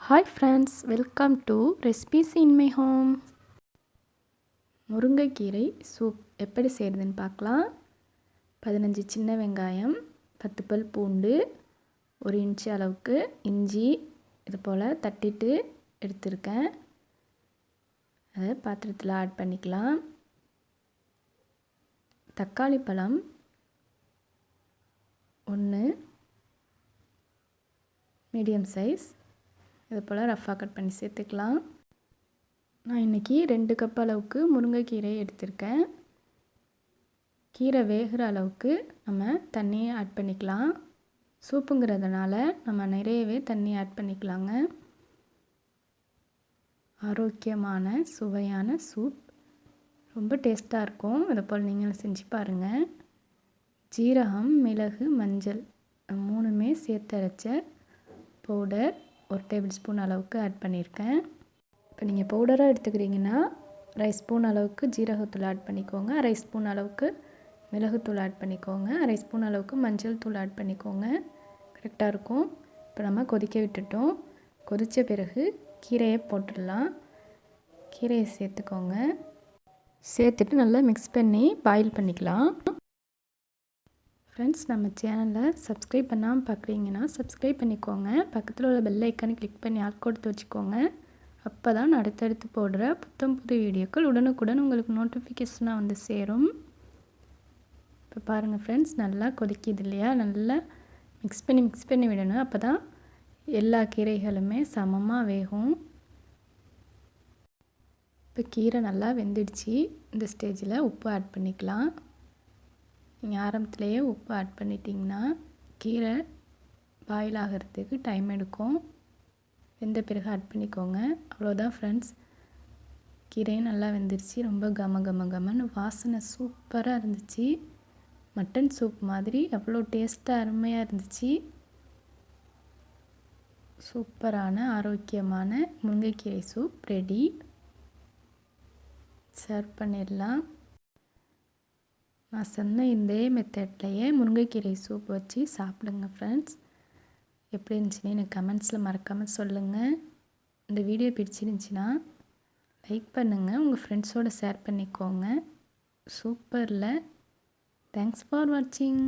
Hi friends, welcome to Recipesinmyhome. முருங்கைக்கீரை soup எப்படி செய்கிறதுன்னு பார்க்கலாம். 15 சின்ன வெங்காயம், 10 பல் பூண்டு, 1 இன்ச்சு அளவுக்கு இஞ்சி இது போல் தட்டிட்டு எடுத்துருக்கேன். அதை பாத்திரத்தில் ஆட் பண்ணிக்கலாம். தக்காளி பழம் 1 மீடியம் சைஸ் இது போல் ரஃப்பாக கட் பண்ணி சேர்த்துக்கலாம். நான் இன்றைக்கி 2 கப் அளவுக்கு முருங்கைக்கீரை எடுத்திருக்கேன். கீரை வேகிற அளவுக்கு நம்ம தண்ணியை ஆட் பண்ணிக்கலாம். சூப்புங்கிறதுனால நம்ம நிறையவே தண்ணி ஆட் பண்ணிக்கலாங்க. ஆரோக்கியமான சுவையான சூப் ரொம்ப டேஸ்ட்டாக இருக்கும். இதை போல் நீங்களும் செஞ்சு பாருங்கள். ஜீரகம், மிளகு, மஞ்சள் 3மே சேர்த்து அரைச்ச பவுடர் 1 டேபிள் ஸ்பூன் அளவுக்கு ஆட் பண்ணியிருக்கேன். இப்போ நீங்கள் பவுடராக எடுத்துக்கிறீங்கன்னா 1/2 ஸ்பூன் அளவுக்கு ஜீரகத்தூள் ஆட் பண்ணிக்கோங்க, 1/2 ஸ்பூன் அளவுக்கு மிளகுத்தூள் ஆட் பண்ணிக்கோங்க, 1/2 ஸ்பூன் அளவுக்கு மஞ்சள் தூள் ஆட் பண்ணிக்கோங்க. கரெக்டாக இருக்கும். இப்போ நம்ம கொதிக்க விட்டுட்டோம். கொதித்த பிறகு கீரையை போட்டுடலாம். கீரையை சேர்த்துக்கோங்க. சேர்த்துட்டு நல்லா மிக்ஸ் பண்ணி பாயில் பண்ணிக்கலாம். ஃப்ரெண்ட்ஸ், நம்ம சேனலை சப்ஸ்கிரைப் பண்ணாமல் பார்க்குறீங்கன்னா சப்ஸ்கிரைப் பண்ணிக்கோங்க. பக்கத்தில் உள்ள பெல் ஐக்கானை கிளிக் பண்ணி ஆள் கொடுத்து வச்சுக்கோங்க. அப்போ தான் அடுத்தடுத்து போடுற புத்தம் புது வீடியோக்கள் உடனுக்குடன் உங்களுக்கு நோட்டிஃபிகேஷனாக வந்து சேரும். இப்போ பாருங்கள் ஃப்ரெண்ட்ஸ், நல்லா கொதிக்குது இல்லையா? நல்லா மிக்ஸ் பண்ணி விடணும். அப்போ தான் எல்லா கீரைகளுமே சமமாக வேகும். இப்போ கீரை நல்லா வெந்துடுச்சு. இந்த ஸ்டேஜில் உப்பு ஆட் பண்ணிக்கலாம். நீங்கள் ஆரம்பத்துலேயே உப்பு ஆட் பண்ணிட்டிங்கன்னா கீரை பாயில் ஆகிறதுக்கு டைம் எடுக்கும். வெந்த பிறகு ஆட் பண்ணிக்கோங்க. அவ்வளோதான் ஃப்ரெண்ட்ஸ், கீரையும் நல்லா வெந்துருச்சு. ரொம்ப கமன்னு வாசனை சூப்பராக இருந்துச்சு. மட்டன் சூப் மாதிரி அவ்வளோ டேஸ்ட்டாக அருமையாக இருந்துச்சு. சூப்பரான ஆரோக்கியமான முருங்கைக்கீரை சூப் ரெடி. சர்வ் பண்ணிடலாம். நான் சொன்ன இந்த மெத்தட்லேயே முருங்கைக்கீரை சூப் வச்சு சாப்பிடுங்க ஃப்ரெண்ட்ஸ். எப்படி இருந்துச்சுன்னு எனக்கு கமெண்ட்ஸில் மறக்காமல் சொல்லுங்கள். இந்த வீடியோ பிடிச்சிருந்துச்சின்னா லைக் பண்ணுங்கள், உங்கள் ஃப்ரெண்ட்ஸோடு ஷேர் பண்ணிக்கோங்க. சூப்பரில். தேங்க்ஸ் ஃபார் வாட்சிங்.